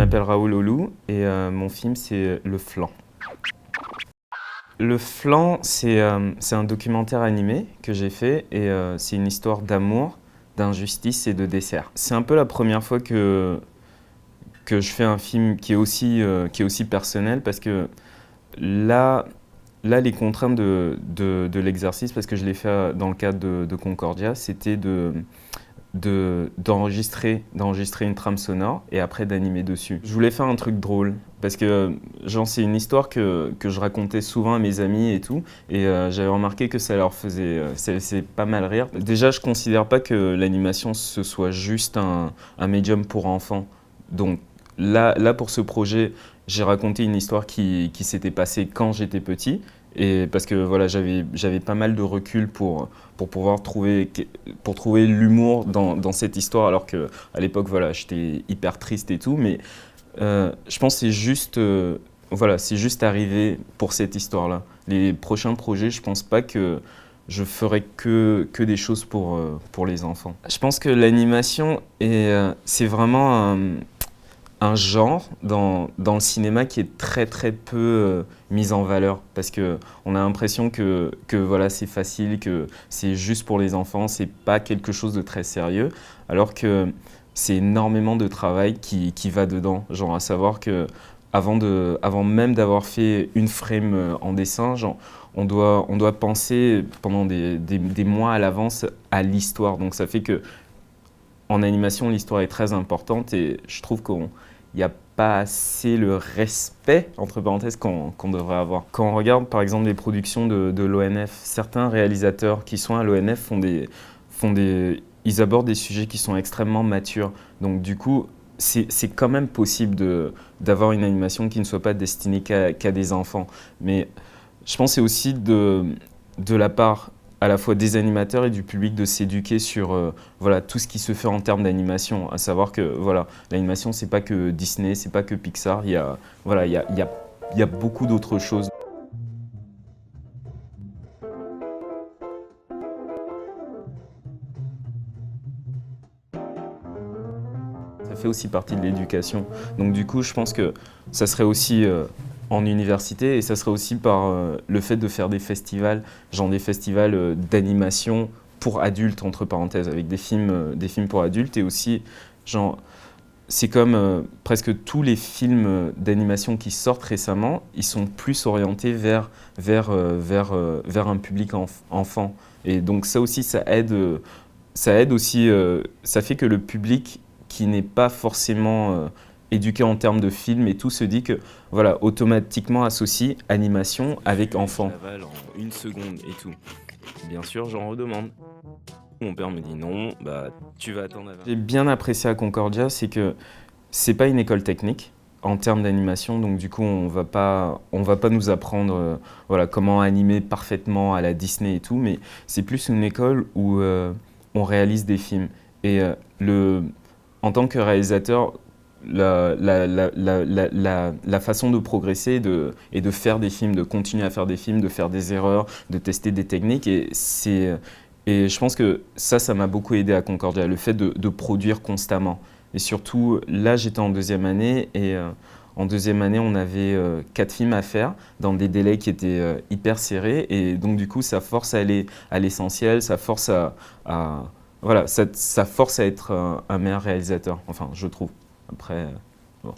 m'appelle Raoul Olou et mon film c'est Le Flanc. Le Flanc, c'est un documentaire animé que j'ai fait et c'est une histoire d'amour, d'injustice et de dessert. C'est un peu la première fois que je fais un film qui est aussi personnel parce que là les contraintes de l'exercice, parce que je l'ai fait dans le cadre de Concordia, c'était d'enregistrer une trame sonore et après d'animer dessus. Je voulais faire un truc drôle parce que c'est une histoire que je racontais souvent à mes amis et tout, et j'avais remarqué que ça leur faisait pas mal rire. Déjà, je considère pas que l'animation ce soit juste un médium pour enfants. Donc là pour ce projet, j'ai raconté une histoire qui s'était passée quand j'étais petit. Et parce que voilà, j'avais pas mal de recul pour pouvoir trouver l'humour dans cette histoire, alors qu'à l'époque, voilà, j'étais hyper triste et tout. Mais je pense que c'est juste arrivé pour cette histoire-là. Les prochains projets, je pense pas que je ferai que des choses pour les enfants. Je pense que l'animation, c'est vraiment un genre dans le cinéma qui est très très peu mis en valeur, parce que on a l'impression que voilà, c'est facile, que c'est juste pour les enfants, c'est pas quelque chose de très sérieux, alors que c'est énormément de travail qui va dedans. Genre, à savoir que avant même d'avoir fait une frame en dessin, genre, on doit penser pendant des mois à l'avance à l'histoire. Donc ça fait que en animation, l'histoire est très importante et je trouve qu'il n'y a pas assez le respect, entre parenthèses, qu'on devrait avoir. Quand on regarde par exemple les productions de l'ONF, certains réalisateurs qui sont à l'ONF ils abordent des sujets qui sont extrêmement matures. Donc du coup, c'est quand même possible d'avoir une animation qui ne soit pas destinée qu'à des enfants. Mais je pense que c'est aussi de la part à la fois des animateurs et du public de s'éduquer sur voilà, tout ce qui se fait en termes d'animation. À savoir que voilà, l'animation, c'est pas que Disney, c'est pas que Pixar, il y a beaucoup d'autres choses. Ça fait aussi partie de l'éducation. Donc du coup, je pense que ça serait aussi en université, et ça serait aussi par le fait de faire des festivals, genre des festivals d'animation pour adultes, entre parenthèses, avec des films pour adultes, et aussi, genre, c'est comme presque tous les films d'animation qui sortent récemment, ils sont plus orientés vers un public enfant. Et donc ça aussi, ça aide aussi, ça fait que le public qui n'est pas forcément éduqué en termes de film et tout se dit que voilà, automatiquement associe animation avec enfant. J'avale en une seconde et tout. Bien sûr, j'en redemande. Mon père me dit non, bah tu vas attendre. J'ai bien apprécié à Concordia, c'est que c'est pas une école technique en termes d'animation, donc du coup on va pas nous apprendre voilà, comment animer parfaitement à la Disney et tout, mais c'est plus une école où on réalise des films. Et en tant que réalisateur, la façon de progresser et de faire des films, de continuer à faire des films, de faire des erreurs, de tester des techniques, et je pense que ça m'a beaucoup aidé à Concordia, le fait de produire constamment. Et surtout, là j'étais en deuxième année, et en deuxième année on avait 4 films à faire dans des délais qui étaient hyper serrés, et donc du coup ça force à aller à l'essentiel, ça force voilà, ça force à être un meilleur réalisateur, enfin je trouve. Après, bon.